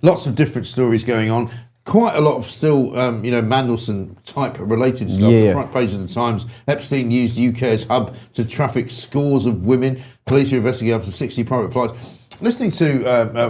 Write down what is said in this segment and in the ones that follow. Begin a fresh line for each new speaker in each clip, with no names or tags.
Lots of different stories going on. Quite a lot of still, Mandelson type related stuff. The front page of the Times. Epstein used the UK as hub to traffic scores of women. Police are investigating up to 60 private flights. Listening to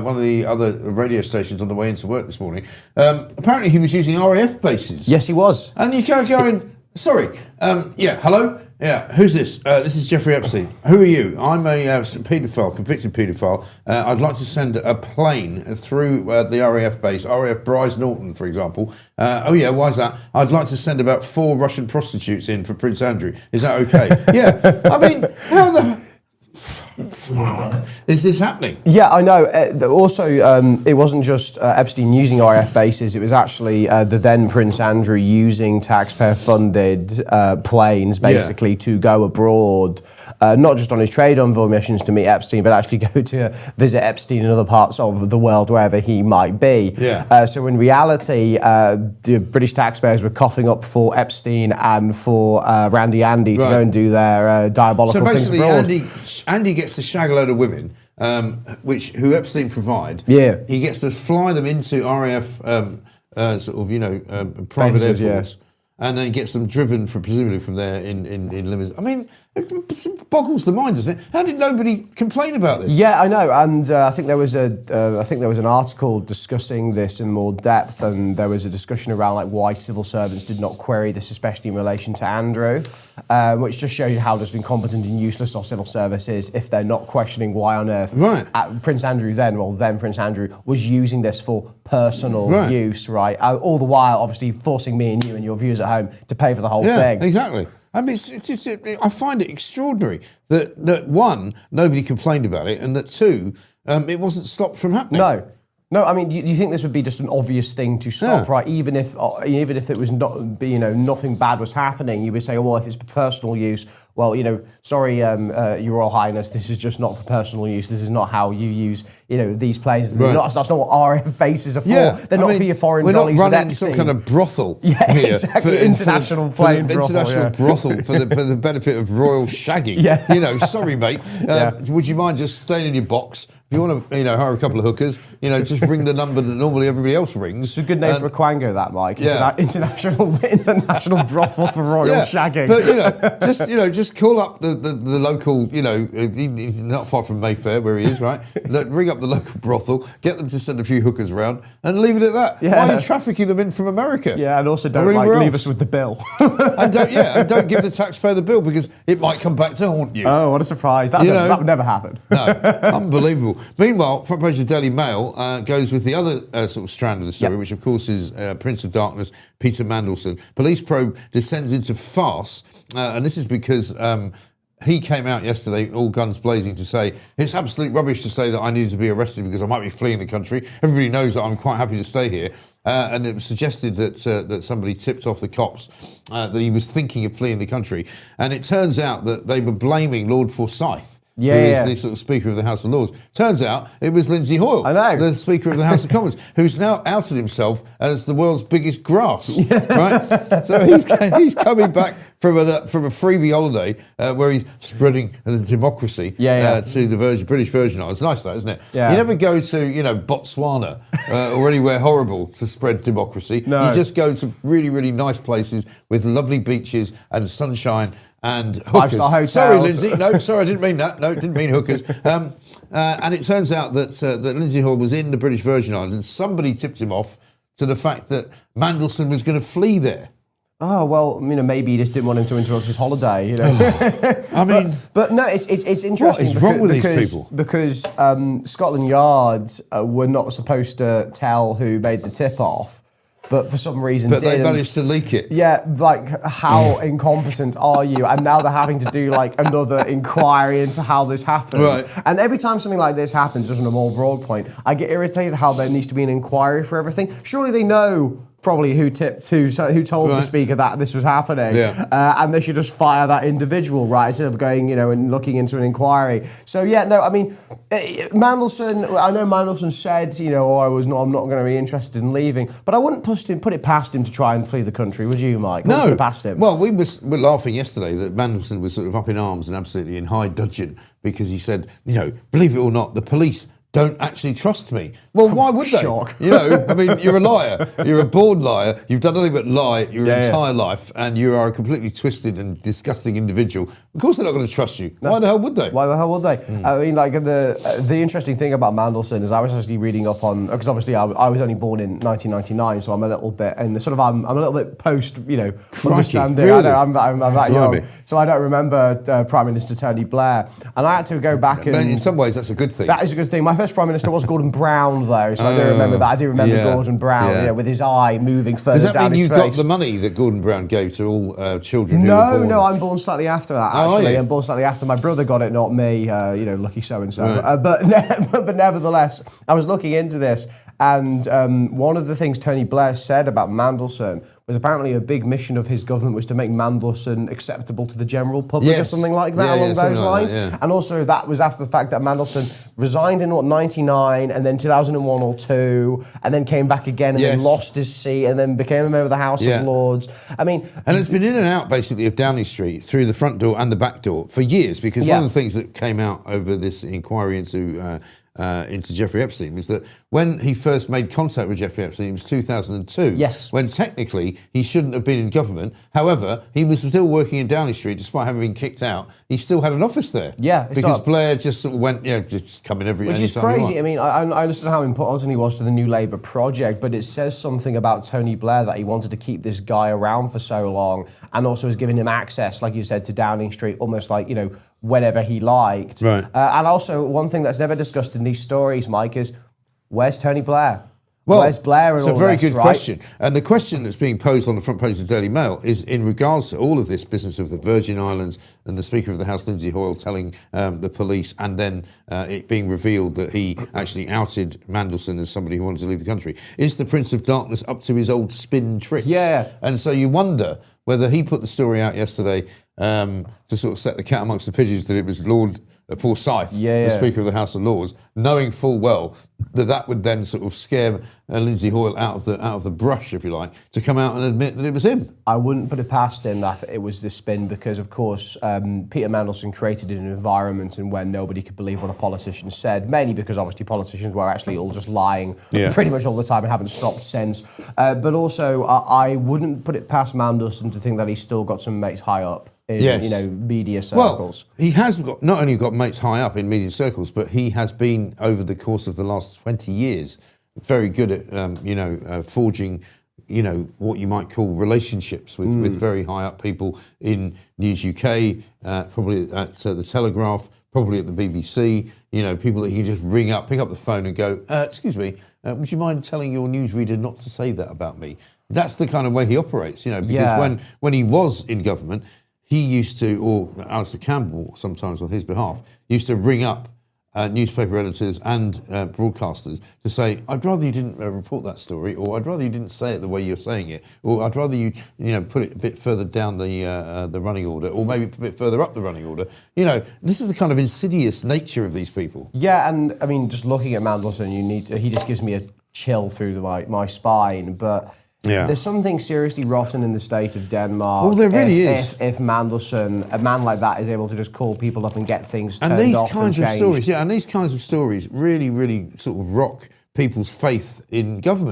one of the other radio stations on the way into work this morning, apparently he was using RAF bases.
Yes, he was.
And you're kind of going, sorry, hello? Yeah, who's this? This is Jeffrey Epstein. Who are you? I'm a paedophile, convicted paedophile. I'd like to send a plane through the RAF base, RAF Bryce Norton, for example. Why is that? I'd like to send about 4 Russian prostitutes in for Prince Andrew. Is that okay? Yeah, I mean, how the... Is this happening?
Yeah, I know. Also, it wasn't just Epstein using RAF bases. It was actually the then Prince Andrew using taxpayer-funded planes, basically, to go abroad, not just on his trade envoy missions to meet Epstein, but actually go to visit Epstein in other parts of the world, wherever he might be.
Yeah.
So in reality, the British taxpayers were coughing up for Epstein and for Randy Andy to go and do their diabolical things abroad.
So basically, Andy gets to shag a load of women, who Epstein provide.
Yeah.
He gets to fly them into RAF private airports, and then gets them driven presumably from there in limousines. I mean, it boggles the mind, doesn't it? How did nobody complain about this?
Yeah, I know, and I think there was an article discussing this in more depth, and there was a discussion around like why civil servants did not query this, especially in relation to Andrew, which just shows you how just incompetent and useless our civil service is if they're not questioning why on earth Prince Andrew then Prince Andrew was using this for personal use, right? All the while, obviously, forcing me and you and your viewers at home to pay for the whole thing.
Yeah, exactly. I mean, I find it extraordinary that one, nobody complained about it, and that two, it wasn't stopped from happening.
No, I mean, you think this would be just an obvious thing to stop, right? Even if it was not, nothing bad was happening, you would say, oh, well, if it's for personal use, well, sorry, Your Royal Highness, this is just not for personal use. This is not how you use, these places. That's not what RAF bases are for.
Yeah,
They're not for your foreign
we're
jollies.
We're not running some kind of brothel.
Yeah,
here
exactly. International plane brothel.
International brothel for the benefit of royal shagging.
Yeah.
Sorry, mate. Would you mind just staying in your box? If you want to, hire a couple of hookers, just ring the number that normally everybody else rings.
It's a good name for a quango, that, Mike. International brothel for royal shagging.
But just call up the local, he's not far from Mayfair where he is, right? Ring up the local brothel, get them to send a few hookers around, and leave it at that.
Yeah.
Why are you trafficking them in from America?
Yeah, and also don't leave us with the bill.
and don't give the taxpayer the bill because it might come back to haunt you.
Oh, what a surprise! That would never happen.
No, unbelievable. Meanwhile, front page of the Daily Mail goes with the other sort of strand of the story, which of course is Prince of Darkness, Peter Mandelson. Police probe descends into farce, and this is because he came out yesterday, all guns blazing, to say it's absolute rubbish to say that I needed to be arrested because I might be fleeing the country. Everybody knows that I'm quite happy to stay here. And it was suggested that somebody tipped off the cops that he was thinking of fleeing the country. And it turns out that they were blaming Lord Forsyth. Who is the sort of Speaker of the House of Lords. Turns out it was Lindsay Hoyle, the Speaker of the House of Commons, who's now outed himself as the world's biggest grass. Right? So he's coming back from a freebie holiday where he's spreading the democracy to the British Virgin Islands. It's nice, that, isn't it?
Yeah.
You never go to Botswana or anywhere horrible to spread democracy.
No.
You just go to really, really nice places with lovely beaches and sunshine and hookers. Sorry, Lindsay. No, sorry, I didn't mean that. No, didn't mean hookers. And it turns out that Lindsay Hoyle was in the British Virgin Islands, and somebody tipped him off to the fact that Mandelson was going to flee there.
Oh, well, maybe he just didn't want him to interrupt his holiday,
I mean...
But no, it's interesting.
What is wrong with these people?
Because Scotland Yard were not supposed to tell who made the tip-off, but for some reason
But they managed to leak it.
Yeah, how incompetent are you? And now they're having to do another inquiry into how this happened.
Right.
And every time something like this happens, just on a more broad point, I get irritated how there needs to be an inquiry for everything. Surely they know probably who told the Speaker that this was happening, and they should just fire that individual, right, instead of going, and looking into an inquiry. So Mandelson. I know Mandelson said, I'm not going to be interested in leaving, but I wouldn't put it past him to try and flee the country, would you, Mike?
No,
put it past him.
Well, we were laughing yesterday that Mandelson was sort of up in arms and absolutely in high dudgeon because he said, believe it or not, the police don't actually trust me. Well, why would they?
Shock.
You know, I mean, you're a liar. You're a born liar. You've done nothing but lie your entire life, and you are a completely twisted and disgusting individual. Of course they're not going to trust you. No. Why the hell would they?
Why the hell would they? I mean, like, the interesting thing about Mandelson is I was actually reading up on, because obviously I was only born in 1999, so I'm a little bit, and sort of I'm a little bit post, understanding.
Really?
I know, I'm that young, so I don't remember Prime Minister Tony Blair, and I had to go back and...
In some ways, that's a good thing.
That is a good thing. My first Prime Minister was Gordon Brown, though, so I do remember that. I do remember Gordon Brown, with his eye moving further down his face. Does that mean
you got the money that Gordon Brown gave to all children who were born?
No, I'm born slightly after that, actually. I'm born slightly after. My brother got it, not me, lucky so-and-so. Right. But nevertheless, I was looking into this, and one of the things Tony Blair said about Mandelson was apparently a big mission of his government was to make Mandelson acceptable to the general public or something like that, along those lines. And also that was after the fact that Mandelson resigned in, 99, and then 2001 or 2, and then came back again and then lost his seat and then became a member of the House of Lords. I mean...
And it's been in and out, basically, of Downing Street through the front door and the back door for years, because one of the things that came out over this inquiry into Jeffrey Epstein was that when he first made contact with Jeffrey Epstein, it was 2002.
Yes.
When technically he shouldn't have been in government. However, he was still working in Downing Street despite having been kicked out. He still had an office there.
Yeah.
Because Blair just sort of went, just come in every...
Which is crazy. I mean, I understand how important he was to the New Labour project, but it says something about Tony Blair that he wanted to keep this guy around for so long, and also has given him access, like you said, to Downing Street, almost like, whenever he liked.
Right.
And also, one thing that's never discussed in these stories, Mike, is where's Tony Blair? Well, where's Blair and all this,
it's a very good question. And the question that's being posed on the front page of the Daily Mail is in regards to all of this business of the Virgin Islands and the Speaker of the House, Lindsay Hoyle, telling the police, and then it being revealed that he actually outed Mandelson as somebody who wanted to leave the country. Is the Prince of Darkness up to his old spin tricks?
Yeah.
And so you wonder whether he put the story out yesterday to sort of set the cat amongst the pigeons that it was Lord Forsyth, the Speaker of the House of Lords, knowing full well that would then sort of scare Lindsay Hoyle out of the brush, if you like, to come out and admit that it was him.
I wouldn't put it past him that it was this spin because, of course, Peter Mandelson created an environment in where nobody could believe what a politician said, mainly because obviously politicians were actually all just lying pretty much all the time and haven't stopped since. But also, I wouldn't put it past Mandelson to think that he's still got some mates high up in media circles.
Well, he has not only got mates high up in media circles, but he has been, over the course of the last 20 years, very good at forging, what you might call relationships with very high up people in News UK, probably at the Telegraph, probably at the BBC. People that he can just ring up, pick up the phone, and go, "Excuse me, would you mind telling your newsreader not to say that about me?" That's the kind of way he operates. Because when he was in government, he used to, or Alistair Campbell sometimes on his behalf, used to ring up newspaper editors and broadcasters to say, "I'd rather you didn't report that story," or "I'd rather you didn't say it the way you're saying it," or "I'd rather you put it a bit further down the running order, or maybe a bit further up the running order." This is the kind of insidious nature of these people.
Yeah, and I mean, just looking at Mandelson, he just gives me a chill through my spine, but... Yeah. There's something seriously rotten in the state of Denmark.
Well, there really is.
If Mandelson, a man like that, is able to just call people up and get things turned off
and
changed.
And these kinds of stories really, really sort of rock people's faith in government.